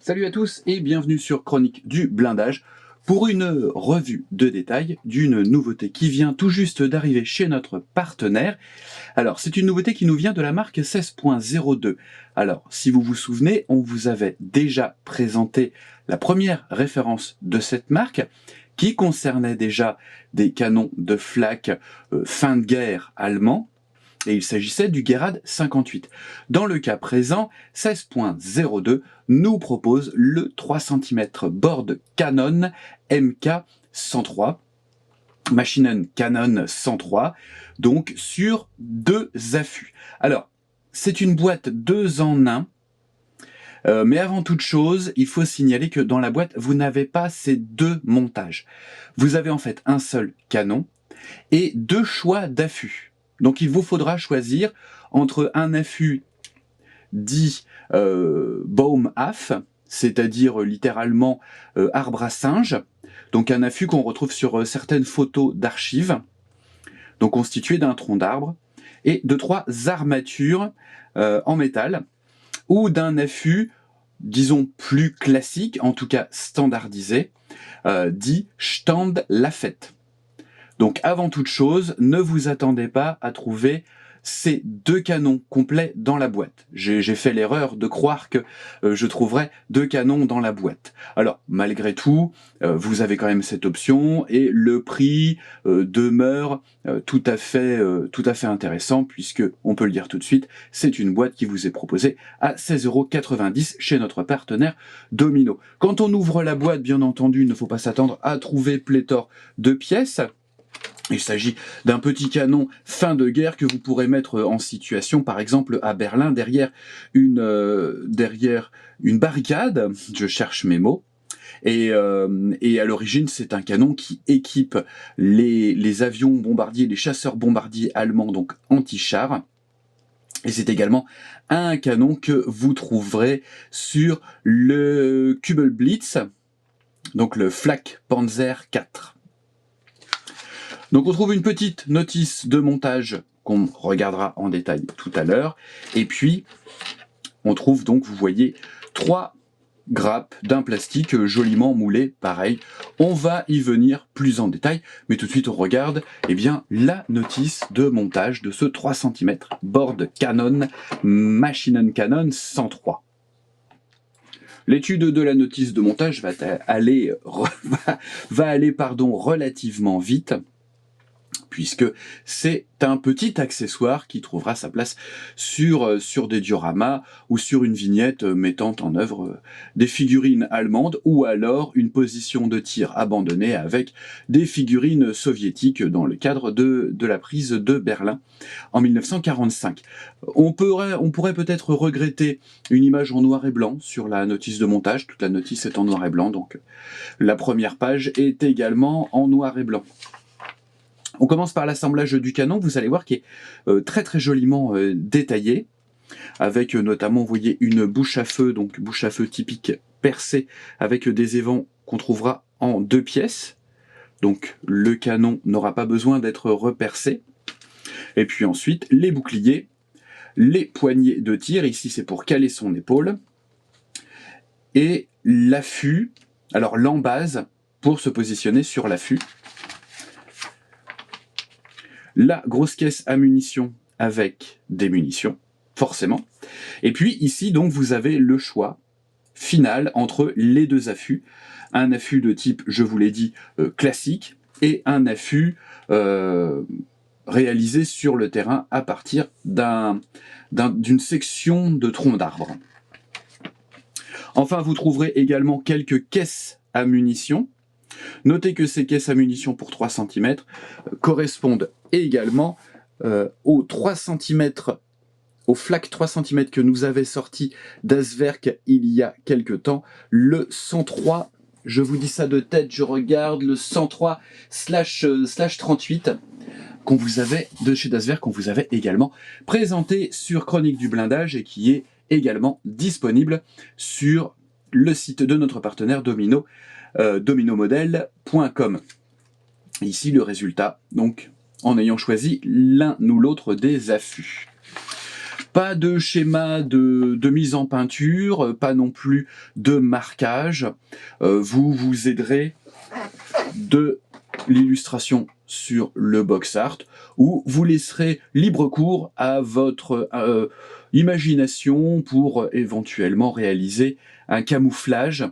Salut à tous et bienvenue sur Chronique du blindage pour une revue de détail d'une nouveauté qui vient tout juste d'arriver chez notre partenaire. Alors, c'est une nouveauté qui nous vient de la marque 16.02. Alors, si vous vous souvenez, on vous avait déjà présenté la première référence de cette marque qui concernait déjà des canons de flak fin de guerre allemands. Et il s'agissait du Gerad 58. Dans le cas présent, 16.02 nous propose le 3 cm board Canon MK103, Machinen Canon 103, donc sur 2 affûts. Alors, c'est une boîte 2 en 1, mais avant toute chose, il faut signaler que dans la boîte, vous n'avez pas ces deux montages. Vous avez en fait un seul canon et 2 choix d'affûts. Donc il vous faudra choisir entre un affût dit Baumhaft, c'est-à-dire littéralement arbre à singe, donc un affût qu'on retrouve sur certaines photos d'archives, donc constitué d'un tronc d'arbre, et de 3 armatures en métal, ou d'un affût, disons, plus classique, en tout cas standardisé, dit Stand-Lafette. Donc avant toute chose, ne vous attendez pas à trouver ces 2 canons complets dans la boîte. J'ai fait l'erreur de croire que je trouverais 2 canons dans la boîte. Alors malgré tout, vous avez quand même cette option et le prix demeure tout à fait intéressant puisque, on peut le dire tout de suite, c'est une boîte qui vous est proposée à 16,90 € chez notre partenaire Domino. Quand on ouvre la boîte, bien entendu, il ne faut pas s'attendre à trouver pléthore de pièces. Il s'agit d'un petit canon fin de guerre que vous pourrez mettre en situation, par exemple à Berlin, derrière une barricade, je cherche mes mots, et à l'origine c'est un canon qui équipe les avions bombardiers, les chasseurs bombardiers allemands, donc anti-chars. Et c'est également un canon que vous trouverez sur le Kübelblitz, donc le Flak Panzer IV. Donc on trouve une petite notice de montage qu'on regardera en détail tout à l'heure. Et puis, on trouve donc, vous voyez, 3 grappes d'un plastique joliment moulé, pareil. On va y venir plus en détail, mais tout de suite on regarde la notice de montage de ce 3 cm board Canon Machinen Canon 103. L'étude de la notice de montage va aller relativement vite, puisque c'est un petit accessoire qui trouvera sa place sur des dioramas ou sur une vignette mettant en œuvre des figurines allemandes ou alors une position de tir abandonnée avec des figurines soviétiques dans le cadre de la prise de Berlin en 1945. On pourrait peut-être regretter une image en noir et blanc sur la notice de montage. Toute la notice est en noir et blanc, donc la première page est également en noir et blanc. On commence par l'assemblage du canon, vous allez voir qu'il est très très joliment détaillé, avec notamment, vous voyez, une bouche à feu, donc bouche à feu typique percée, avec des évents qu'on trouvera en 2 pièces. Donc le canon n'aura pas besoin d'être repercé. Et puis ensuite, les boucliers, les poignées de tir, ici c'est pour caler son épaule, et l'affût, alors l'embase pour se positionner sur l'affût. La grosse caisse à munitions avec des munitions, forcément. Et puis ici, donc, vous avez le choix final entre les 2 affûts. Un affût de type, je vous l'ai dit, classique, et un affût réalisé sur le terrain à partir d'une section de tronc d'arbre. Enfin, vous trouverez également quelques caisses à munitions. Notez que ces caisses à munitions pour 3 cm correspondent également aux 3 cm, au flak 3 cm que nous avait sorti Daswerk il y a quelque temps, le 103, je vous dis ça de tête, je regarde, le 103/38 qu'on vous avait, de chez Daswerk, qu'on vous avait également présenté sur Chronique du blindage et qui est également disponible sur le site de notre partenaire Domino, dominomodel.com. Ici le résultat, donc, en ayant choisi l'un ou l'autre des affûts. Pas de schéma de mise en peinture, pas non plus de marquage. Vous vous aiderez de l'illustration sur le box art, où vous laisserez libre cours à votre imagination pour éventuellement réaliser un camouflage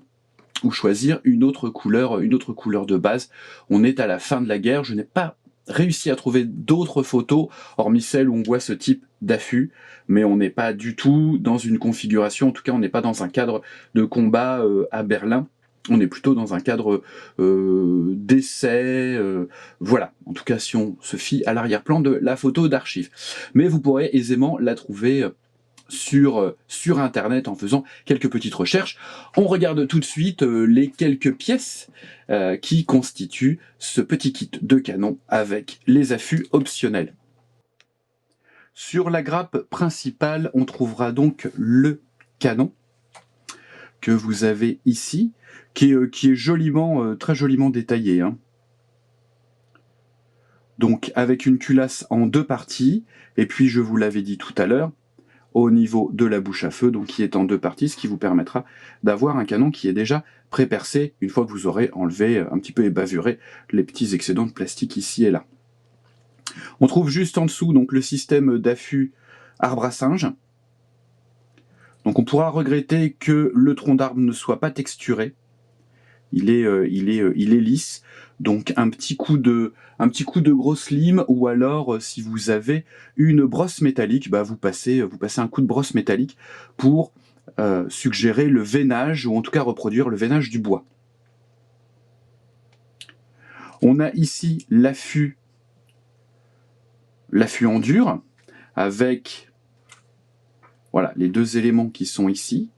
ou choisir une autre couleur de base. On est à la fin de la guerre, je n'ai pas réussi à trouver d'autres photos, hormis celles où on voit ce type d'affût, mais on n'est pas du tout dans une configuration, en tout cas on n'est pas dans un cadre de combat à Berlin, on est plutôt dans un cadre d'essai, voilà, en tout cas si on se fie à l'arrière-plan de la photo d'archives. Mais vous pourrez aisément la trouver sur internet en faisant quelques petites recherches. On regarde tout de suite les quelques pièces qui constituent ce petit kit de canon avec les affûts optionnels. Sur la grappe principale, on trouvera donc le canon que vous avez ici, qui est joliment, très joliment détaillé, hein. Donc avec une culasse en 2 parties, et puis je vous l'avais dit tout à l'heure, au niveau de la bouche à feu, donc qui est en 2 parties, ce qui vous permettra d'avoir un canon qui est déjà pré-percé, une fois que vous aurez enlevé, un petit peu ébavuré, les petits excédents de plastique ici et là. On trouve juste en dessous donc le système d'affût arbre à singe. Donc on pourra regretter que le tronc d'arbre ne soit pas texturé. Il est lisse, donc un petit coup de grosse lime, ou alors si vous avez une brosse métallique, bah vous passez un coup de brosse métallique pour suggérer le veinage, ou en tout cas reproduire le veinage du bois. On a ici l'affût en dur, avec voilà, les 2 éléments qui sont ici,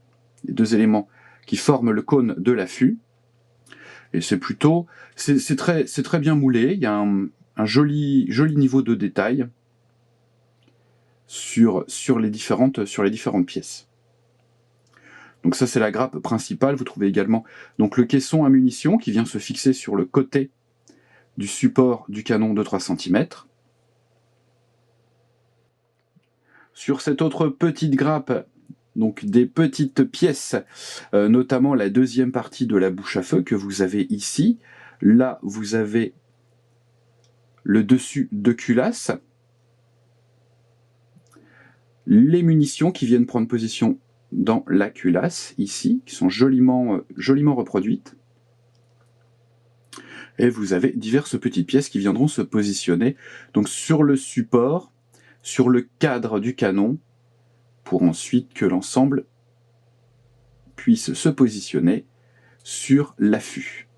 les 2 éléments qui forment le cône de l'affût. Et c'est plutôt, c'est très bien moulé, il y a un joli niveau de détail sur les différentes pièces. Donc ça c'est la grappe principale. Vous trouvez également donc le caisson à munitions qui vient se fixer sur le côté du support du canon de 3 cm. Sur cette autre petite grappe, donc des petites pièces, notamment la 2e partie de la bouche à feu que vous avez ici. Là, vous avez le dessus de culasse, les munitions qui viennent prendre position dans la culasse, ici, qui sont joliment reproduites. Et vous avez diverses petites pièces qui viendront se positionner donc sur le support, sur le cadre du canon, pour ensuite que l'ensemble puisse se positionner sur l'affût.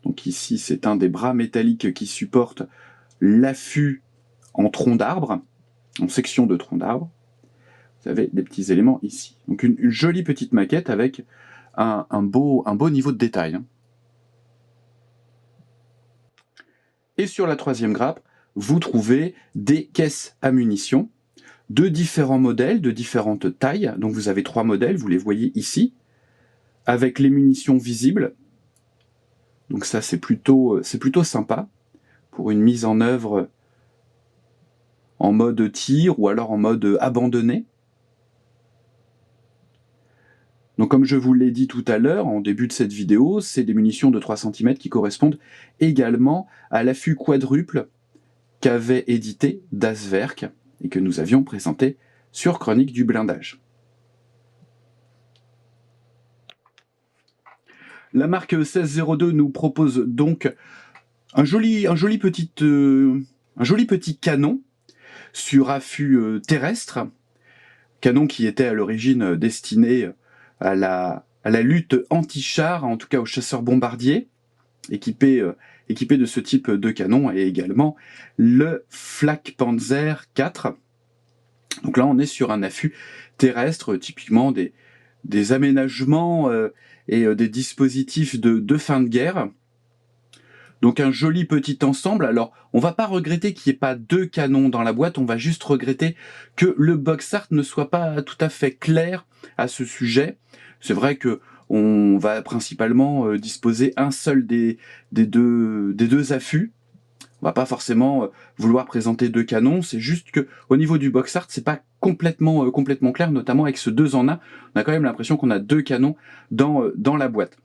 Donc ici, c'est un des bras métalliques qui supporte l'affût en tronc d'arbre, en section de tronc d'arbre. Vous avez des petits éléments ici. Donc une jolie petite maquette avec un beau niveau de détail. Et sur la 3e grappe, vous trouvez des caisses à munitions de différents modèles, de différentes tailles. Donc vous avez 3 modèles, vous les voyez ici, avec les munitions visibles. Donc ça c'est plutôt sympa pour une mise en œuvre en mode tir ou alors en mode abandonné. Donc comme je vous l'ai dit tout à l'heure, en début de cette vidéo, c'est des munitions de 3 cm qui correspondent également à l'affût quadruple qu'avait édité Das Werk et que nous avions présenté sur Chronique du blindage. La marque 1602 nous propose donc un joli petit canon sur affût terrestre, canon qui était à l'origine destiné à la lutte anti-char, en tout cas aux chasseurs bombardiers, équipé de ce type de canon, et également le Flak Panzer IV. Donc là on est sur un affût terrestre, typiquement des aménagements et des dispositifs de fin de guerre. Donc un joli petit ensemble. Alors on va pas regretter qu'il n'y ait pas 2 canons dans la boîte, on va juste regretter que le box art ne soit pas tout à fait clair à ce sujet. C'est vrai que on va principalement disposer un seul des deux affûts. On va pas forcément vouloir présenter 2 canons, c'est juste que au niveau du box art, c'est pas complètement clair, notamment avec ce 2 en 1. On a quand même l'impression qu'on a 2 canons dans la boîte.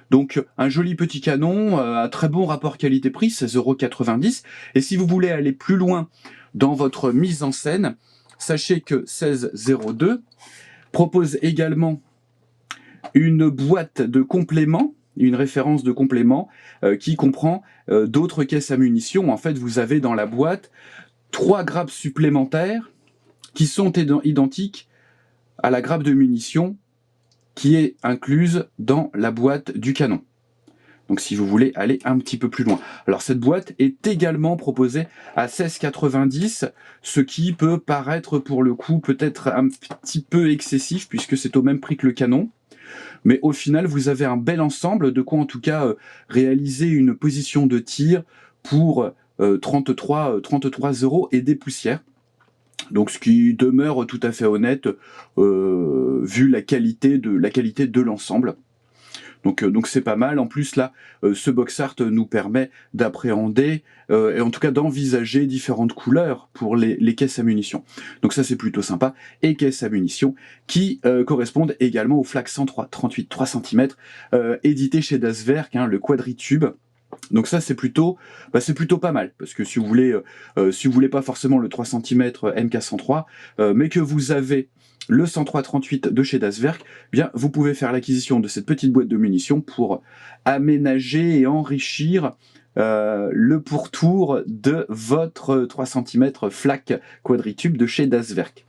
Donc un joli petit canon, un très bon rapport qualité-prix, 16,90 €. Et si vous voulez aller plus loin dans votre mise en scène, sachez que 1602 propose également une boîte de compléments, une référence de compléments qui comprend d'autres caisses à munitions. En fait, vous avez dans la boîte 3 grappes supplémentaires qui sont identiques à la grappe de munitions qui est incluse dans la boîte du canon. Donc si vous voulez aller un petit peu plus loin. Alors cette boîte est également proposée à 16,90 €, ce qui peut paraître pour le coup peut-être un petit peu excessif puisque c'est au même prix que le canon. Mais au final, vous avez un bel ensemble, de quoi en tout cas réaliser une position de tir pour 33 € et des poussières. Donc ce qui demeure tout à fait honnête vu la qualité de l'ensemble. Donc c'est pas mal. En plus là, ce box art nous permet d'appréhender et en tout cas d'envisager différentes couleurs pour les caisses à munitions. Donc ça c'est plutôt sympa. Et caisses à munitions qui correspondent également au flak 138 3 cm édité chez Das Werk, hein, le quadritube. Donc ça c'est plutôt pas mal, parce que si vous voulez pas forcément le 3 cm MK103, mais que vous avez le 103-38 de chez Das Werk, eh bien vous pouvez faire l'acquisition de cette petite boîte de munitions pour aménager et enrichir le pourtour de votre 3 cm flak quadritube de chez Das Werk.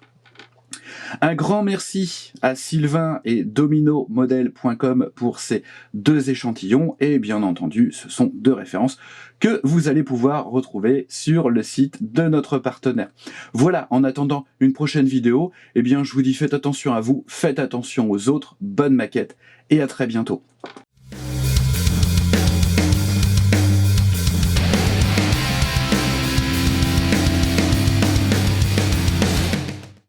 Un grand merci à Sylvain et dominomodel.com pour ces 2 échantillons et bien entendu ce sont 2 références que vous allez pouvoir retrouver sur le site de notre partenaire. Voilà, en attendant une prochaine vidéo, eh bien je vous dis faites attention à vous, faites attention aux autres, bonne maquette et à très bientôt.